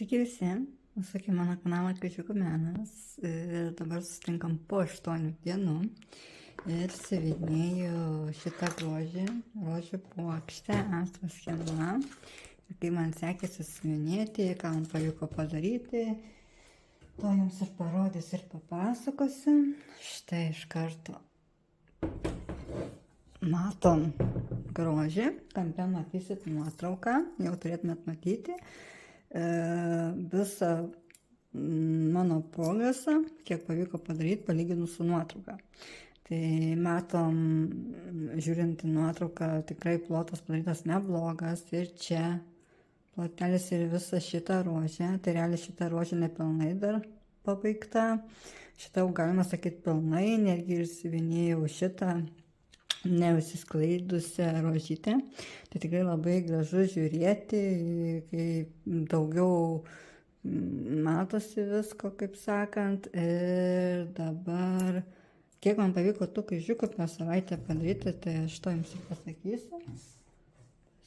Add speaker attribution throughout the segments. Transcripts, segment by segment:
Speaker 1: Sveiki visi, užsukę mano kanalą Kryžiukų menas ir dabar susitinkam po 8 dienų ir siuvinėju šitą rožių puokštę Astros schema. Ir kai man sekėsi siuvinėti, ką man pavyko padaryti, to jums ir parodysiu ir papasakosiu. Štai iš karto matom grožį, kampe matysit nuotrauką, jau turėtumėt matyti. Visą mano progresą, kiek pavyko padaryti, palyginus su nuotrauka. Tai matom, žiūrint į nuotrauką, tikrai plotas padarytas neblogas ir čia plotelis ir visa šita rožė, tai realiai šita rožė nepilnai dar pabaigta. Šitą jau galima sakyti pilnai, netgi ir siuvinėjau šitą neužsiskleidusią rožytę. Tai tikrai labai gražu žiūrėti, kai daugiau matosi visko, kaip sakant. Ir dabar, kiek man pavyko tų kryžiukų per savaitę padaryti, tai aš to jums ir pasakysiu.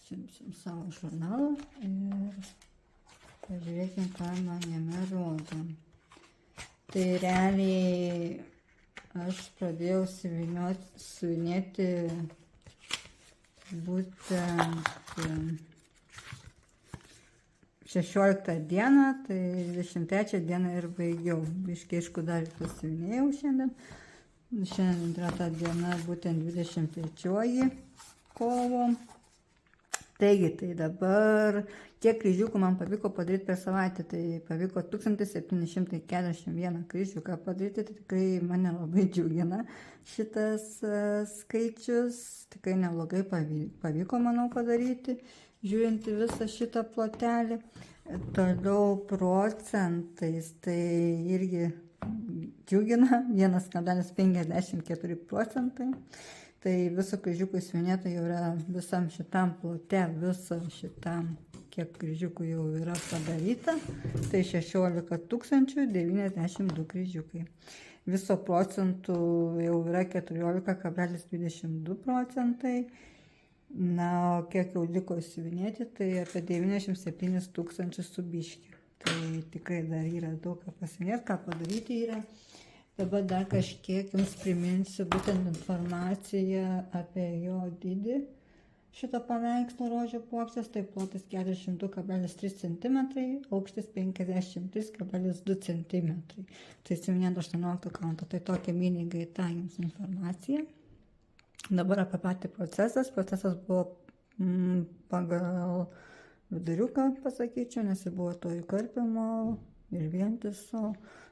Speaker 1: Simsim savo žurnalą ir pažiūrėkim, ką man jame rodo. Tai realiai aš pradėjau siuvinėti būtent 16 dieną, tai 23 dieną ir baigiau. Biškai, aišku, dar pasiuvinėjau šiandien. Šiandien yra ta diena būtent 23 kovo. Taigi, tai dabar kiek kryžiukų man pavyko padaryti per savaitę, tai pavyko 1741 kryžiuką padaryti, tai tikrai mane labai džiugina šitas skaičius, tikrai neblogai pavyko, manau, padaryti, žiūrint į visą šitą plotelį. Toliau procentais, tai irgi džiugina, 1,54 procentai. Tai viso kryžiukų siuvinėta jau yra visam šitam plote, viso šitam, kiek kryžiukų jau yra padaryta, tai 16 092 kryžiukai. Viso procentų jau yra 14,22 procentai. Na, o kiek jau liko siuvinėti, tai apie 97 000 su biškiu. Tai tikrai dar yra daug ką pasivinėti, ką padaryti yra. Dabar dar kažkiek jums priminsiu būtent informaciją apie jo dydį. Šito paveikslo rožių puokštės, tai plotis 42,3 cm, aukštis 53,2 cm. Tai siuvinėjant 18 kaunto, tai tokia mini greita jums informacija. Dabar apie patį procesas. Procesas buvo pagal viduriuką, pasakyčiau, nes jis buvo to įkarpimo ir vientiso.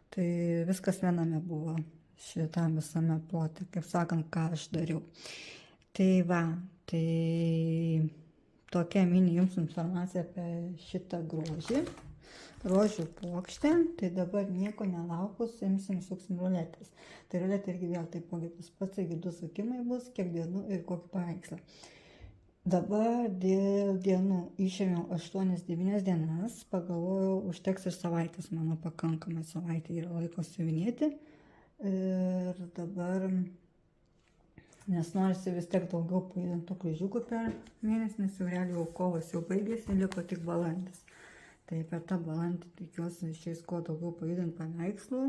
Speaker 1: Tai viskas viename buvo šitam visame plote, kaip sakant, ką aš dariau. Tai va, tai tokia mini jums informacija apie šitą grožį, rožių puokštę. Tai dabar nieko nelaukus, imsim, suksim ruletės. Tai ruletė irgi vėl taipogi tas pats, taigi 2 sukimai bus, kiek dienų ir kokį paveikslą. Dabar dėl dienų išėmiau 8-9 dienas, pagalvojau, užteks ir savaitės, mano pakankamai savaitė yra laiko siuvinėti. Ir dabar, nes norisi vis tiek daugiau pajudintų kryžiukų per mėnesį, nes jau realiai jau kovas jau baigėsi, liko tik balandis. Tai per tą balandį tikiuosi išeis kuo daugiau pajudinti paveikslų.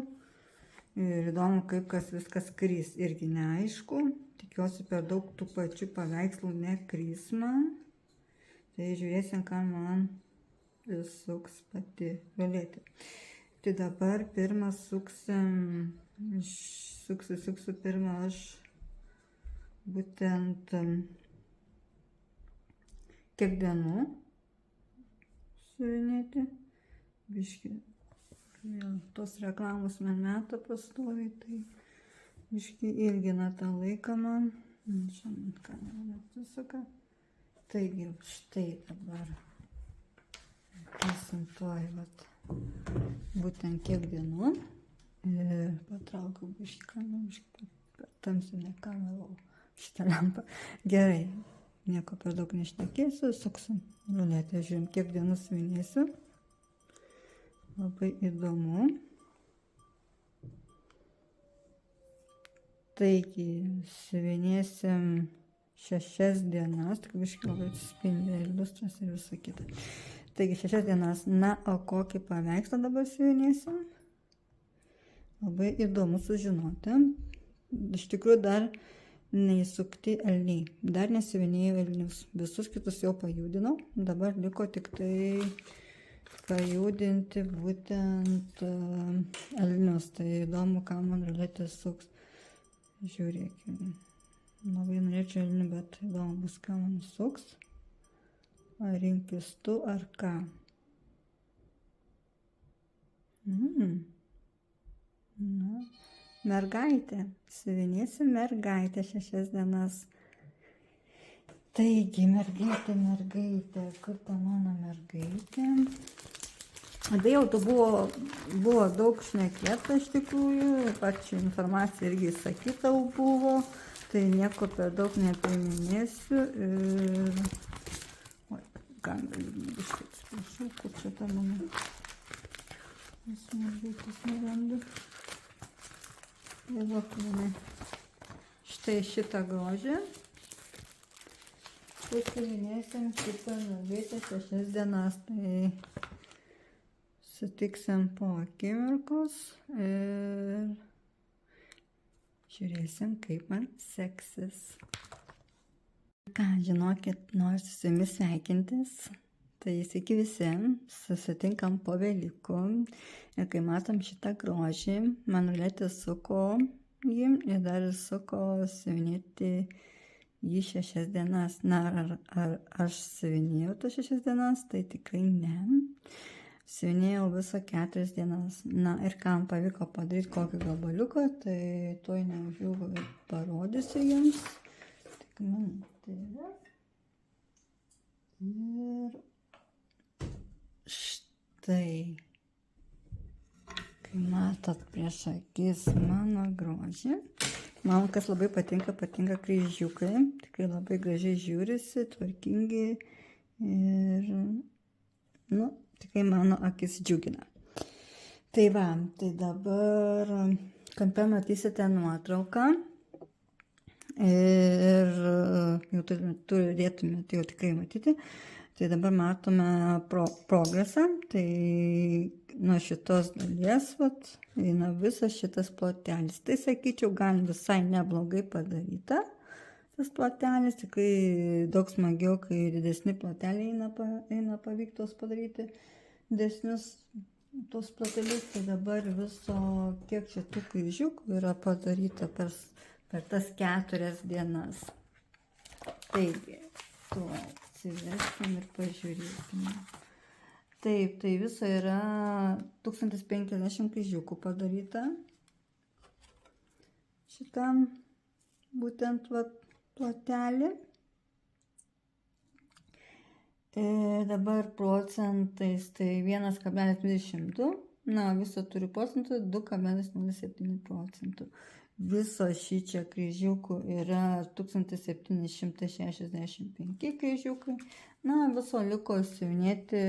Speaker 1: Ir įdomu, kaip kas viskas krys, irgi neaišku. Tikiuosi per daug tų pačių paveikslų nekrys man. Tai žiūrėsim, ką man suks pati ruletė. Tai dabar pirmą suksiu pirmą aš būtent kiek dienų siuvinėti. Biški, vėl tos reklamos man meta pastoviai, tai biški ilgina tą laiką man. Šiandien kamera atsisuka. Taigi, štai dabar pasintuoju, vat, būtent kiek dienų. Ir patraukiau biški kamerą, biški tamsinę kamerą, šitą lempą. Gerai, nieko per daug nešnekėsiu, suksim ruletę, žiūrim, kiek dienų siuvinėsiu. Labai įdomu. Taigi, siuvinėsim 6 dienas, tik biškai labai atsispindi iliustras ir visa kita. Taigi 6 dienas. Na, o kokį paveikslą dabar siuvinėsim? Labai įdomu sužinoti. Iš tikrųjų dar neįsukti elniai. Dar nesiuvinėjau elnius. Visus kitus jau pajudinau. Dabar liko tik tai pajudinti būtent elnius. Tai įdomu, ką man ruletė suks. Žiūrėkime. Labai norėčiau elnių, bet įdomu bus, ką man suks. Ar rinkis tu, ar ką. Na, mergaitė. Siuvinėsim mergaitę 6 dienas. Taigi, mergaitė. Kur ta mano mergaitė? Tai jau buvo daug šnekėta iš tikrųjų. Pačią informaciją irgi sakyta buvo. Tai nieko per daug nepriminėsiu. Oi, kamerą biškai atsiprašau, kur čia ta mano. Mergaitės nerandu. Štai šitą grožį. Tai siuvinėsim šitą mergaitę 6 dienas. Tai sutiksim po akimirkos ir žiūrėsim, kaip man seksis. Ką, žinokit, noriu su jumis sveikintis. Tai sveiki visi, susitinkam po Velykų. Ir kai matom šitą grožį, man ruletė suko jį ir dar suko siuvinėti jį 6 dienas. Na, ar aš siuvinėjau tas 6 dienas? Tai tikrai ne. Siuvinėjau viso 4 dienas. Na ir kam pavyko padaryti kokį gabaliuką, tai tuoj neužilgo ir parodysiu jums. Tik minutėlę. Ir štai. Kai matot prieš akis mano grožį. Man kas labai patinka kryžiukai. Tikrai labai gražiai žiūrisi, tvarkingi ir, tikrai mano akis džiugina. Tai va, tai dabar kampe matysite nuotrauką ir jau turėtumėte jau tikrai matyti. Tai dabar matome progresą, tai nuo šitos dalies eina visas šitas plotelis. Tai sakyčiau, gan visai neblogai padaryta. Tas plotelis tikrai daug smagiau, kai didesni ploteliai eina pavyktos padaryti. Didesnius tos plotelius, tai dabar viso kiek šitų kryžiukų yra padaryta per tas 4 dienas. Taigi, tu atsiversim ir pažiūrėkime. Taip, tai viso yra 1050 kryžiukų padaryta šitam būtent plotelį. Dabar procentais tai 1,22, na viso turiu procentų 2,07 procentų. Viso šičia kryžiukų yra 1765 kryžiukai, na viso liko siuvinėti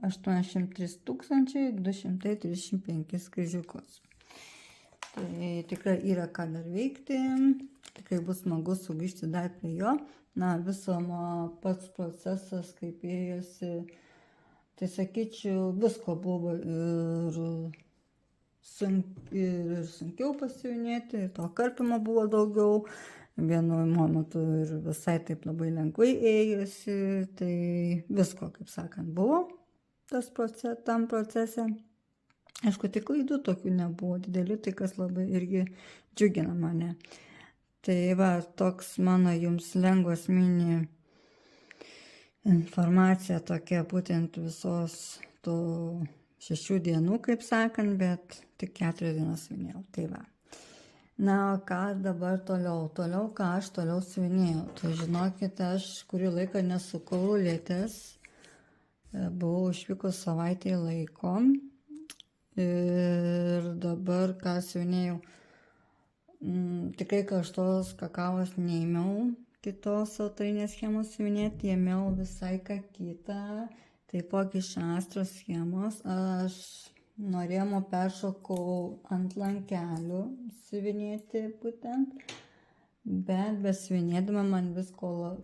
Speaker 1: 83 235 kryžiukus. Tai tikrai yra ką dar veikti, tikrai bus smagu sugrįžti dar prie jo. Na, viso pats procesas, kaip ėjosi, tai sakyčiau, visko buvo ir sunkiau pasiuvinėti, ir to karpimo buvo daugiau, vienu momentu ir visai taip labai lengvai ėjosi, tai visko, kaip sakant, buvo tam procese. Aišku, tik klaidų tokių nebuvo didelių, tai kas labai irgi džiugina mane. Tai va, toks mano jums lengvas mini informacija tokia būtent visos tų 6 dienų, kaip sakant, bet tik 4 dienas siuvinėjau. Tai va. Na, o ką dabar toliau? Ką aš toliau siuvinėjau? Tai žinokite, aš kurį laiką nesukau ruletės. Buvau išvykus savaitėje laiko. Ir dabar ką siuvinėjau? Tikrai karštos kakavos neėmiau kitos autorinės schemos siuvinėti, ėmiau visai ką kitą. Taipogi iš Astros schemos aš norėjau peršokau ant lankelių siuvinėti būtent, bet besiuvinėdama man visko,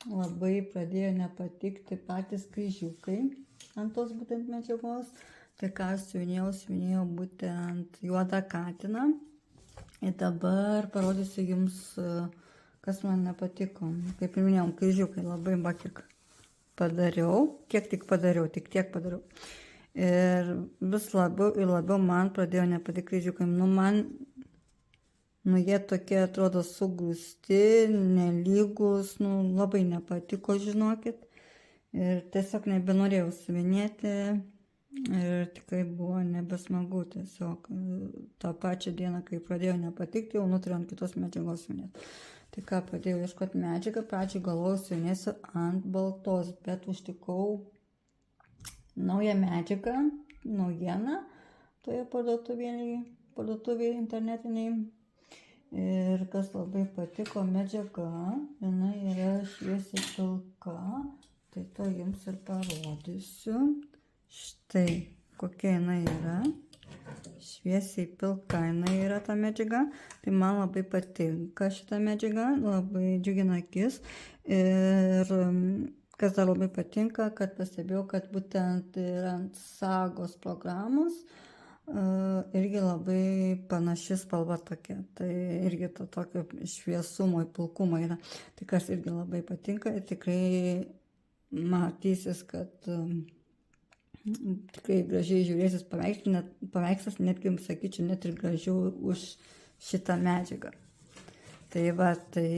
Speaker 1: labai pradėjo nepatikti patys kryžiukai ant tos būtent medžiagos. Tai ką aš siuvinėjau būtent juodą katiną. Ir dabar parodysiu jums, kas man nepatiko. Kaip ir minėjau, kryžiukai labai bakik padariau. Kiek tik padariau, tik tiek padariau. Ir vis labiau ir labiau man pradėjo nepatikti kryžiukai. Jie tokie atrodo sugusti, nelygus, labai nepatiko, žinokit. Ir tiesiog nebenorėjau siuvinėti. Ir tikrai buvo nebesmagu tiesiog. Tą pačią dieną, kai pradėjo nepatikti, jau nutarėu ant kitos medžiagos siuvinėti. Tai ką, pradėjau ieškoti medžiagą, pradžiai galvojau siuvinėsiu ant baltos, bet užtikau naują medžiagą, naujieną toje parduotuvėje internetiniai. Ir kas labai patiko, medžiaga, jinai yra šviesiai pilka, tai to jums ir parodysiu. Štai kokia jinai yra, šviesiai pilka jinai yra ta medžiaga, tai man labai patinka šita medžiaga, labai džiugina akis. Ir kas dar labai patinka, kad pastebėjau, kad būtent ir ant Sagos programos irgi labai panaši spalva tokia, tai irgi to tokio šviesumo, pilkumo yra, tai kas irgi labai patinka ir tikrai matysis, kad tikrai gražiai žiūrėsis paveikslas, netgi, sakyčiau, net ir gražiau už šitą medžiagą. Tai va, tai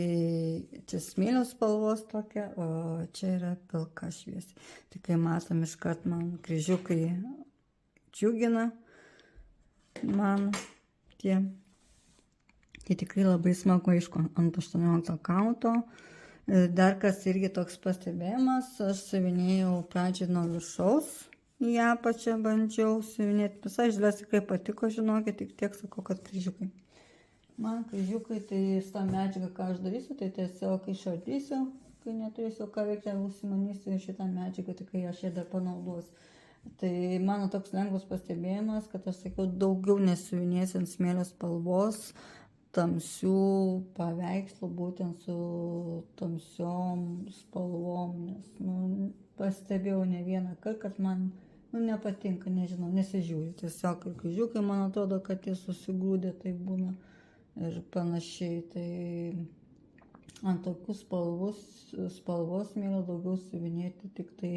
Speaker 1: čia smėlio spalvos tokia, o čia yra pilka šviesiai. Tikrai matom iškart man kryžiukai džiugina man tie. Tai tikrai labai smagu, aišku, ant 18 kaunto. Dar kas irgi toks pastebėjimas, aš siuvinėjau pradžiai nuo viršaus. Į apačią bandžiau siuvinėti. Visai žilės tikrai patiko, žinokit, tik tiek sakau, kad kryžiukai. Man kryžiukai, tai su tą medžiagą, ką aš darysiu, tai tiesiog išardysiu, kai neturėsiu ką veikti, užsimanysiu šitą medžiagą, tikrai aš ją dar panaudosiu. Tai mano toks lengvas pastebėjimas, kad aš sakiau, daugiau nesiuvinėsiu ant smėlio spalvos, tamsių paveikslų, būtent su tamsiom spalvom, nes pastebėjau ne vieną kartą, kad man nepatinka, nežinau, nesižiūri. Tiesiog ir kryžiukai, man atrodo, kad jie susigrūdė, tai būna ir panašiai. Tai ant tokių spalvos smėlio daugiau siuvinėti tik tai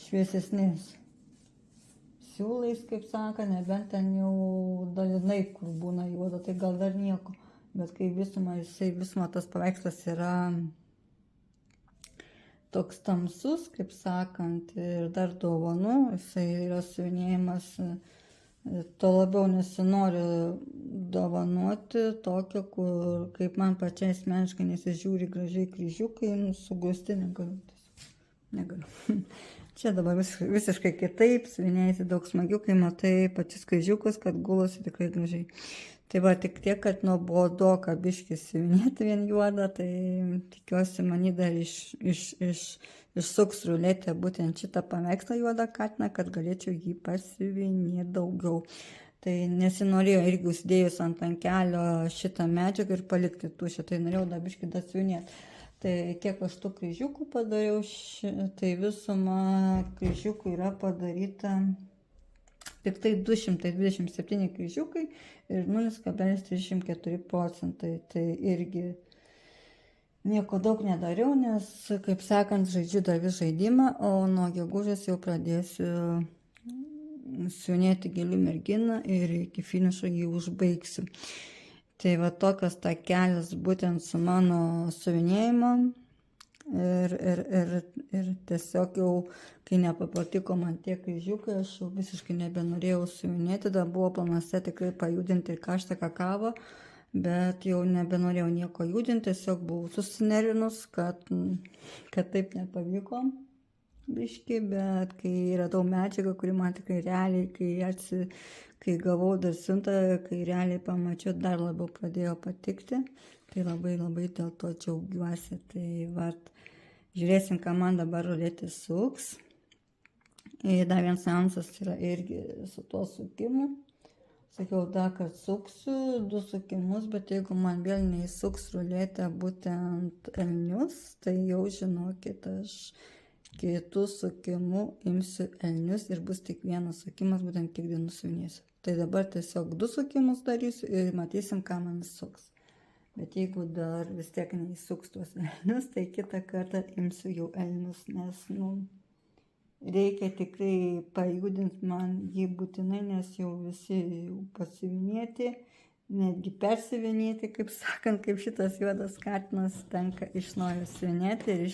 Speaker 1: šviesesnės siūlais, kaip sako, nebent ten jau dalinai, kur būna juoda, tai gal dar nieko. Bet kai visuma tas paveikslas yra toks tamsus, kaip sakant, ir dar dovanų, jisai yra siuvinėjimas, to labiau nesinori dovanoti tokio, kur, kaip man pačiai asmeniškai nesižiūri gražiai kryžiukai, sugusti negaliu. Čia dabar visiškai kitaip, siuvinėjasi daug smagiau, kai matai pačius kryžiukus, kad gulasi tikrai gražiai. Tai va, tik tiek, kad nuobodoka biškį siuvinėti vien juodą, tai tikiuosi mani dar išsuks ruletę būtent šitą paveikslą juodą katiną, kad galėčiau jį pasiuvinėti daugiau. Tai nesinorėjau irgi uždėjus ant kelio šitą medžiagą ir palikti tuščią, tai norėjau dar biškį dar siuvinėti. Tai kiek aš tų kryžiukų padariau, tai visuma kryžiukų yra padaryta tik tai 227 kryžiukai ir 0,34 procentai. Tai irgi nieko daug nedariau, nes, kaip sakant, žaidžiu dar vis žaidimą, o nuo gegužės jau pradėsiu siuvinėti Gėlių merginą ir iki finišo jį užbaigsiu. Tai va tokios takelis būtent su mano siuvinėjimu. Ir tiesiog jau, kai nepapatiko man tie kryžiukai, aš jau visiškai nebenorėjau siuvinėti, dar buvo planuose tikrai pajudinti ir karštą kakavą, bet jau nebenorėjau nieko judinti, tiesiog buvau susinervinus, kad taip nepavyko biškį, bet kai radau medžiagą, kuri man tikrai realiai, kai gavau dar siuntą, kai realiai pamačiau, dar labiau pradėjo patikti. Tai labai dėl to džiaugiuosi. Tai žiūrėsim, ką man dabar ruletė suks. Ir dar vienas seansas yra irgi su tuo sukimu. Sakiau, dar kad suksiu 2 sukimus, bet jeigu man vėl neįsuks ruletę būtent elnius, tai jau žinokit, aš kitų sukimų imsiu elnius ir bus tik vienas sukimas, būtent kiek dienų siuvinėsiu. Tai dabar tiesiog 2 sukimus darysiu ir matysim, ką man įsuks. Bet jeigu dar vis tiek neįsuks tuos elnius, tai kitą kartą imsiu jau elnius, nes, reikia tikrai pajudinti man jį būtinai, nes jau visi jau pasiuvinėti, netgi persiuvinėti, kaip sakant, kaip šitas juodas katinas, tenka iš naujo siuvinėti ir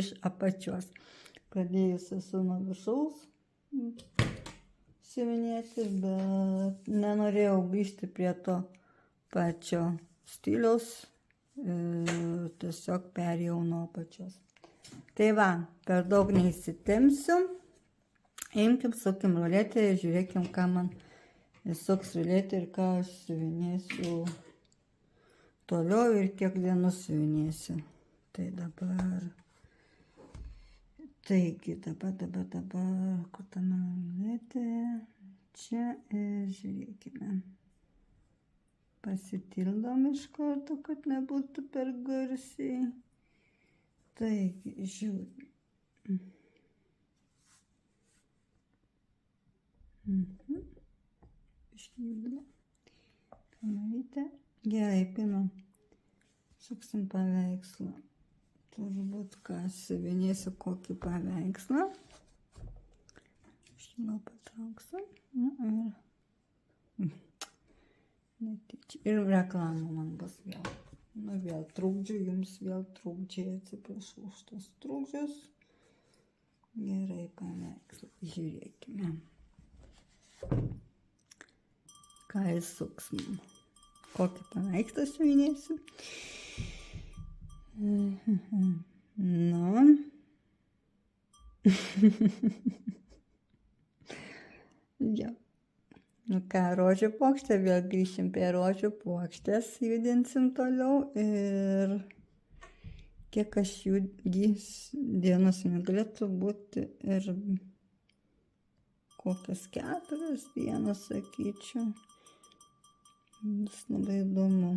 Speaker 1: iš apačios. Pradėjus esu nuo viršaus siuvinėti, bet nenorėjau grįžti prie to pačio stiliaus, tiesiog perėjau nuo apačios. Tai va, per daug neįsitempsiu. Imkim, sukim ruletę ir žiūrėkim, ką man įsuks ruletė ir ką aš siuvinėsiu toliau ir kiek dienų siuvinėsiu. Tai dabar. Taigi, dabar, kur ta mano ruletė? Čia ir žiūrėkime. Pasitildom iš karto, kad nebūtų per garsiai. Taigi, žiūrėk. Iškydama. Kamerite. Gerai, pinam. Suksim paveikslą. Turbūt, ką siuvinėsiu kokį paveikslą. Aš gal patrauksiu. Ir reklamų man bus vėl. Vėl trukdžiu, jums vėl trukdžiai, atsiprašau už tos trukdžius. Gerai, paveikslą. Žiūrėkime. Ką įsuks man. Kokį paveikslą siuvinėsiu. Jo. Ką, rožių puokštę, vėl grįšim prie rožių puokštės, judinsim toliau ir kiek aš dienos negalėtų būti ir kokias 4 dienas, sakyčiau. Bus labai įdomu.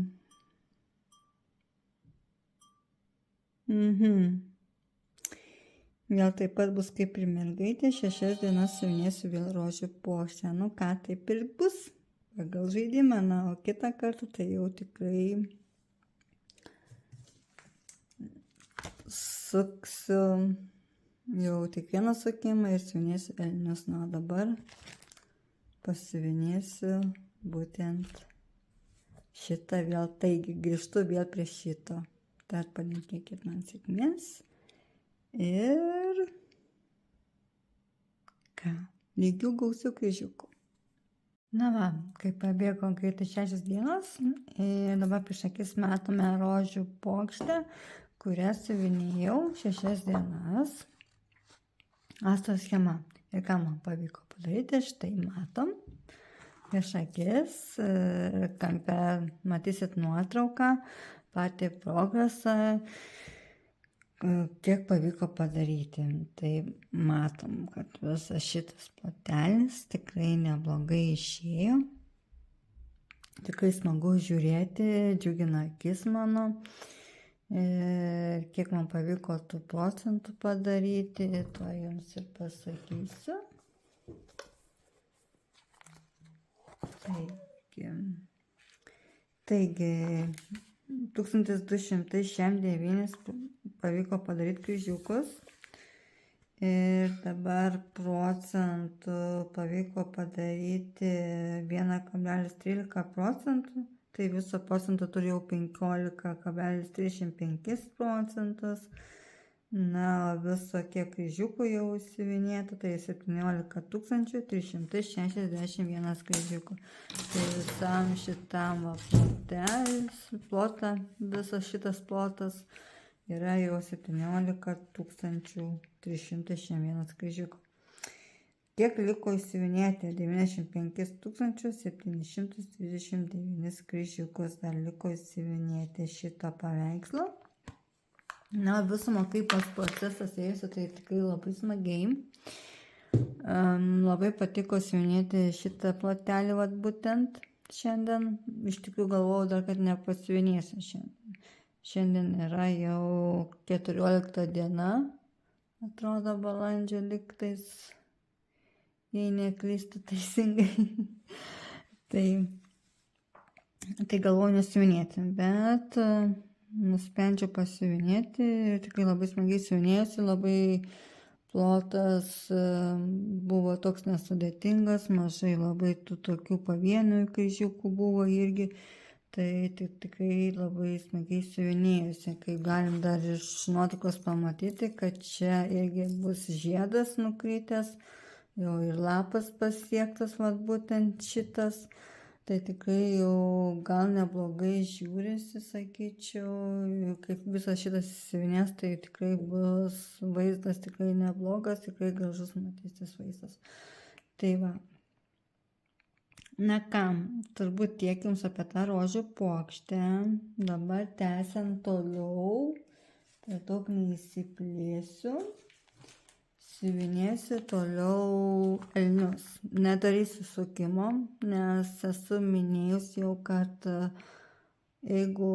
Speaker 1: Vėl taip pat bus kaip ir mergaitė, 6 dienas siuvinėsiu vėl rožių puokštę. Ką, taip ir bus pagal žaidimą, o kitą kartą tai jau tikrai suksiu jau tik vieną sukimą ir siuvinėsiu elnius. O dabar pasiuvinėsiu būtent šitą vėl. Taigi grįžtu vėl prie šito. Dar palinkėkit man sėkmės. Ir ką, lygių gausių kryžiukų. Va, kai pabėgo greitai 6 dienos ir dabar prieš akis matome rožių puokštę, kurią siuvinėjau 6 dienas. Astos schema. Ir ką man pavyko padaryti, štai matom. Prieš akis, kampe matysit nuotrauką, patį progresą, kiek pavyko padaryti. Tai matom, kad visas šitas plotelis tikrai neblogai išėjo. Tikrai smagu žiūrėti, džiugina akis mano. Kiek man pavyko tų procentų padaryti, to jums ir pasakysiu. Taigi 1269 pavyko padaryti kryžiukus ir dabar procentų pavyko padaryti 1,13 procentų, tai viso procento turėjau 15,35 procentus. Viso kiek kryžiukų jau siuvinėta, tai 17 361 kryžiukų. Tai visam šitam plotą, visas šitas plotas yra jau 17 361 kryžiukų. Kiek liko įsiuvinėti? 95 739 kryžiukus dar liko įsiuvinėti šito paveikslo. Visumą kaip tas procesas ėjusi, tai tikrai labai smagiai. Labai patiko siuvinėti šitą plotelį būtent. šiandien. Iš tikrųjų galvojau dar, kad nepasiuvinėsiu šiandien. Šiandien yra jau 14 diena, atrodo balandžio lygtais, jei neklystu teisingai. tai galvoju nesiuvinėti, bet nusprendžiau pasiuvinėti ir tikrai labai smagiai siuvinėjusi, labai plotas buvo toks nesudėtingas, mažai labai tų tokių pavienių kryžiukų buvo irgi, tai tikrai labai smagiai siuvinėjusi. Kaip galim dar iš nuotraukos pamatyti, kad čia irgi bus žiedas nukritęs, jau ir lapas pasiektas, vat būtent šitas. Tai tikrai jau gal neblogai žiūrisi, sakyčiau, kaip visas šitas įsiuvinės, tai tikrai bus vaizdas tikrai neblogas, tikrai gražus matysis vaizdas. Tai va. Na ką, turbūt tiek jums apie tą rožių puokštę. Dabar tęsiant toliau, per daug neįsiplėsiu. Siuvinėsiu toliau elnius. Nedarysiu sukimo, nes esu minėjus jau, kad jeigu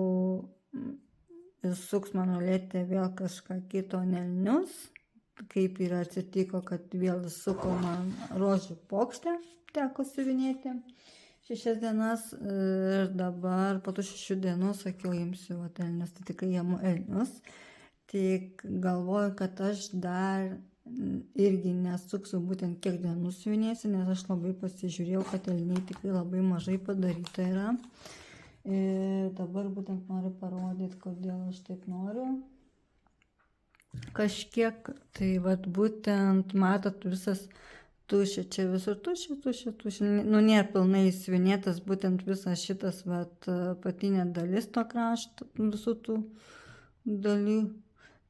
Speaker 1: suks mano lėtė vėl kažką kito ne elnius, kaip ir atsitiko, kad vėl suko man rožių puokštę, teko siuvinėti 6 dienas ir dabar po tų 6 dienų sakiau, imsiu elnius, tai tikrai imu elnius. Tik galvoju, kad aš dar irgi nesuksiu būtent kiek dienų siuvinėsiu, nes aš labai pasižiūrėjau, kad elniai tikrai labai mažai padaryta yra. Ir dabar būtent noriu parodyti, kodėl aš taip noriu. Kažkiek, tai vat būtent matot visas tuščia, čia visur tuščia. Nu, nėra pilnai siuvinėtas būtent visas šitas vat apatinė dalis to krašto, visų tų dalių.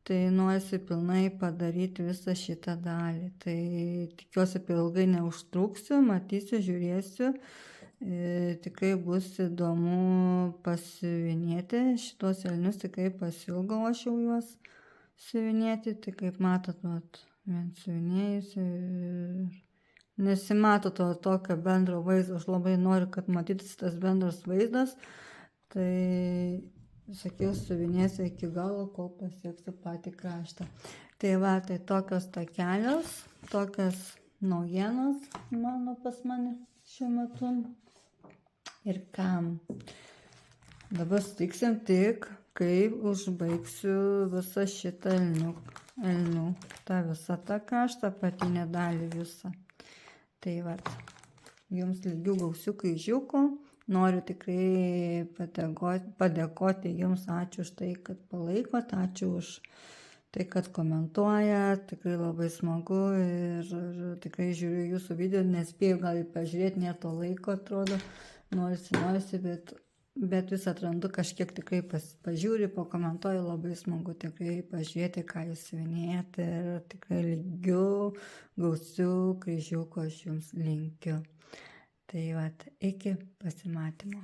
Speaker 1: Tai norisi pilnai padaryti visą šitą dalį. Tai tikiuosi, per ilgai neužtruksiu, matysiu, žiūrėsiu. Tikrai bus įdomu pasiuvinėti šitos elnius, tikrai pasiilgau aš jau juos siuvinėti. Tai kaip matot, vien siuvinėjusi. Nesimato to tokio bendro vaizdo. Aš labai noriu, kad matytųsi tas bendras vaizdas. Tai sakiau, siuvinėsiu iki galo, kol pasieksiu patį kraštą. Tai va, tai tokios takelios, tokios naujienos mano pas mane šiuo metu. Ir kam? Dabar sutiksim tik, kai užbaigsiu visą šitą elnių, tą visą tą kraštą, apatinę dalį visą. Tai va, jums lygių gausių kryžiukų. Noriu tikrai padėkoti jums, ačiū už tai, kad palaikot, ačiū už tai, kad komentuojat, tikrai labai smagu ir tikrai žiūriu jūsų video, nespėjau gal ir pažiūrėti, nėra to laiko, atrodo, norisi, bet vis atrandu kažkiek tikrai pažiūriu, pakomentuoju, labai smagu tikrai pažiūrėti, ką jūs siuvinėjat ir tikrai lygių gausių kryžiukų aš jums linkiu. Tai vat, iki pasimatymo.